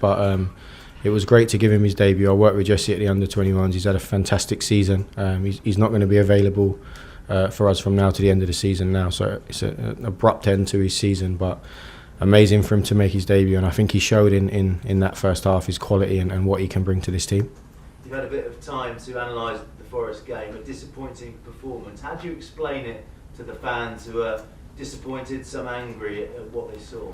but it was great to give him his debut. I worked with Jesse at the under-21s. He's had a fantastic season. He's not going to be available for us from now to the end of the season now, so it's an abrupt end to his season, but amazing for him to make his debut, and I think he showed in that first half his quality and what he can bring to this team. You've had a bit of time to analyse the Forest game, a disappointing performance. How do you explain it to the fans who are disappointed, some angry at what they saw?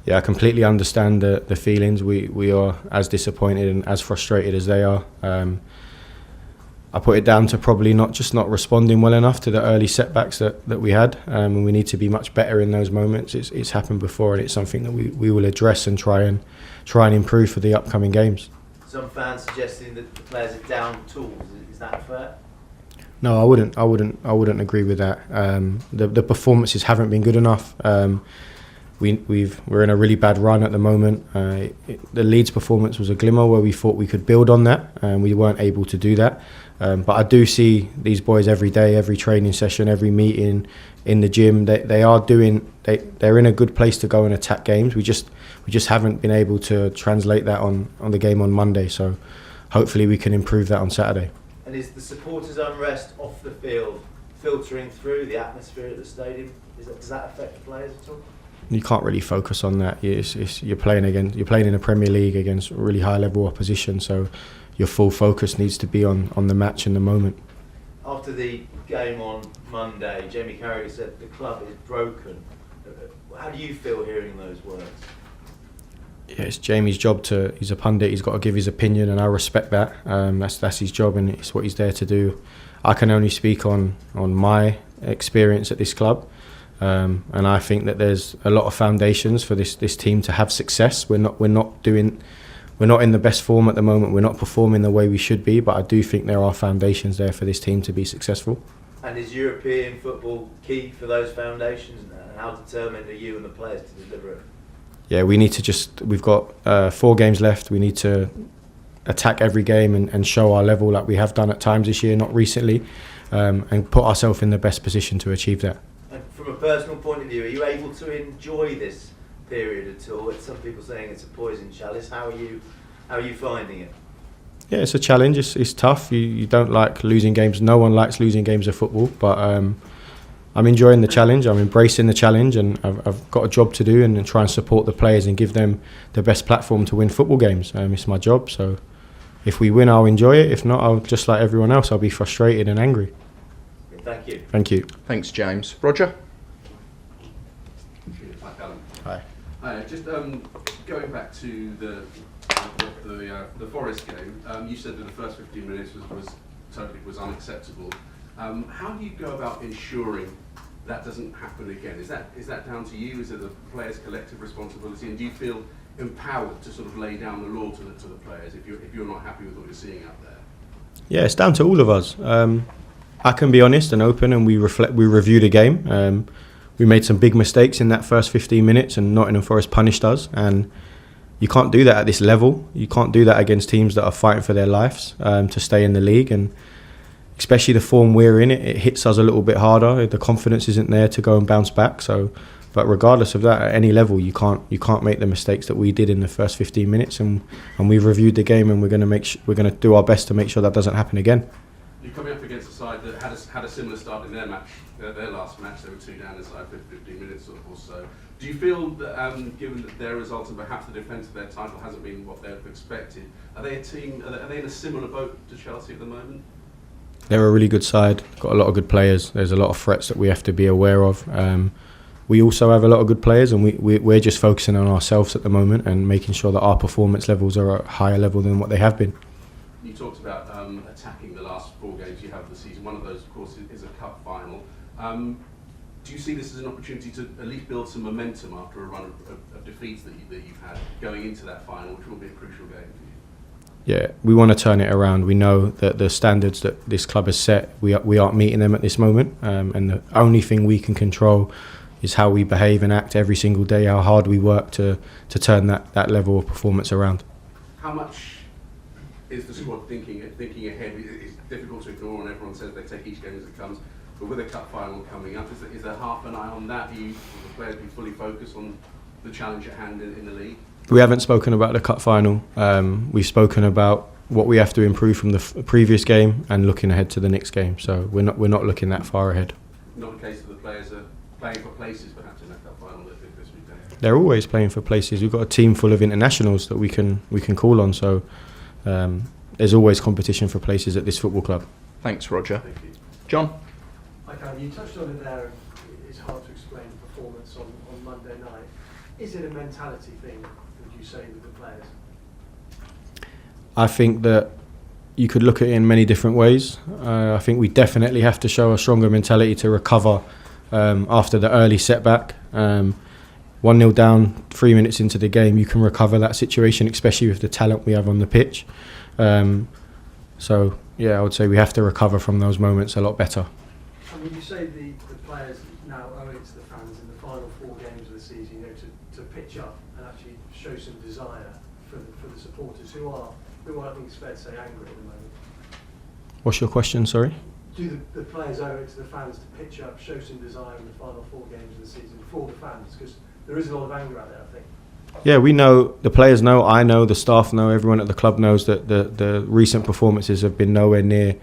Yeah, I completely understand the feelings. We are as disappointed and as frustrated as they are. I put it down to probably not responding well enough to the early setbacks that we had, and we need to be much better in those moments. It's happened before, and it's something that we will address and try and improve for the upcoming games. Some fans suggesting that the players are down tools. Is that fair? No, I wouldn't agree with that. The performances haven't been good enough. We're in a really bad run at the moment. The Leeds performance was a glimmer where we thought we could build on that, and we weren't able to do that. But I do see these boys every day, every training session, every meeting in the gym. They're in a good place to go and attack games. We just haven't been able to translate that on the game on Monday. So hopefully we can improve that on Saturday. And is the supporters' unrest off the field filtering through the atmosphere at the stadium? Does that affect the players at all? You can't really focus on that. You're playing in the Premier League against really high level opposition, so your full focus needs to be on the match and the moment. After the game on Monday, Jamie Carragher said the club is broken. How do you feel hearing those words? Yeah, it's Jamie's job he's a pundit, he's got to give his opinion, and I respect that. That's his job, and it's what he's there to do. I can only speak on my experience at this club. And I think that there's a lot of foundations for this team to have success. We're not in the best form at the moment. We're not performing the way we should be, but I do think there are foundations there for this team to be successful. And is European football key for those foundations? And how determined are you and the players to deliver it? Yeah, we've got 4 games left. We need to attack every game and show our level like we have done at times this year, not recently, and put ourselves in the best position to achieve that. From a personal point of view, are you able to enjoy this period at all? Some people saying it's a poison chalice. How are you finding it? Yeah, it's a challenge. It's tough. You don't like losing games. No one likes losing games of football. But I'm enjoying the challenge. I'm embracing the challenge, and I've got a job to do and try and support the players and give them the best platform to win football games. It's my job. So if we win, I'll enjoy it. If not, I'll just like everyone else. I'll be frustrated and angry. Thank you. Thank you. Thanks, James. Roger? Hi, Calum. Hi. Hi. Just going back to the Forest game, you said that the first 15 minutes was unacceptable. How do you go about ensuring that doesn't happen again? Is that down to you? Is it the players' collective responsibility? And do you feel empowered to sort of lay down the law to the players if you're not happy with what you're seeing out there? Yeah, it's down to all of us. I can be honest and open, and we review the game. We made some big mistakes in that first 15 minutes, and Nottingham Forest punished us. And you can't do that at this level. You can't do that against teams that are fighting for their lives to stay in the league. And especially the form we're in, it hits us a little bit harder. The confidence isn't there to go and bounce back. But regardless of that, at any level, you can't make the mistakes that we did in the first 15 minutes. And we've reviewed the game, and we're going to do our best to make sure that doesn't happen again. You're coming up against a side that had a similar start in their match, their last match. They were 2 down inside 15 minutes or so. Do you feel that, given that their results and perhaps the defence of their title hasn't been what they've expected, are they a team? Are they in a similar boat to Chelsea at the moment? They're a really good side. Got a lot of good players. There's a lot of threats that we have to be aware of. We also have a lot of good players, and we're just focusing on ourselves at the moment and making sure that our performance levels are at a higher level than what they have been. You talked about attacking the last 4 games you have of the season. One of those, of course, is a cup final. Do you see this as an opportunity to at least build some momentum after a run of defeats that you've had going into that final, which will be a crucial game for you? Yeah, we want to turn it around. We know that the standards that this club has set, we aren't meeting them at this moment, and the only thing we can control is how we behave and act every single day, how hard we work to turn that level of performance around. How much is the squad thinking ahead? It's difficult to ignore, and everyone says they take each game as it comes. But with a cup final coming up, is there half an eye on that? Do the players be fully focused on the challenge at hand in the league? We haven't spoken about the cup final. We've spoken about what we have to improve from the previous game and looking ahead to the next game. So we're not looking that far ahead. Not a case that the players are playing for places perhaps in that cup final this weekend. They're always playing for places. We've got a team full of internationals that we can call on. So there's always competition for places at this football club. Thanks, Roger. Thank you. John? Okay, you touched on it there. It's hard to explain the performance on Monday night. Is it a mentality thing, would you say, with the players? I think that you could look at it in many different ways. I think we definitely have to show a stronger mentality to recover after the early setback. 1-0 down, 3 minutes into the game, you can recover that situation, especially with the talent we have on the pitch. So, yeah, I would say we have to recover from those moments a lot better. And would you say the players now owe it to the fans in the final 4 games of the season, to pitch up and actually show some desire for the supporters who are, I think it's fair to say, angry at the moment? What's your question, sorry? Do the players owe it to the fans to pitch up, show some desire in the final 4 games of the season for the fans? Because there is a lot of anger out there, I think. Yeah, we know, the players know, I know, the staff know, everyone at the club knows that the recent performances have been nowhere near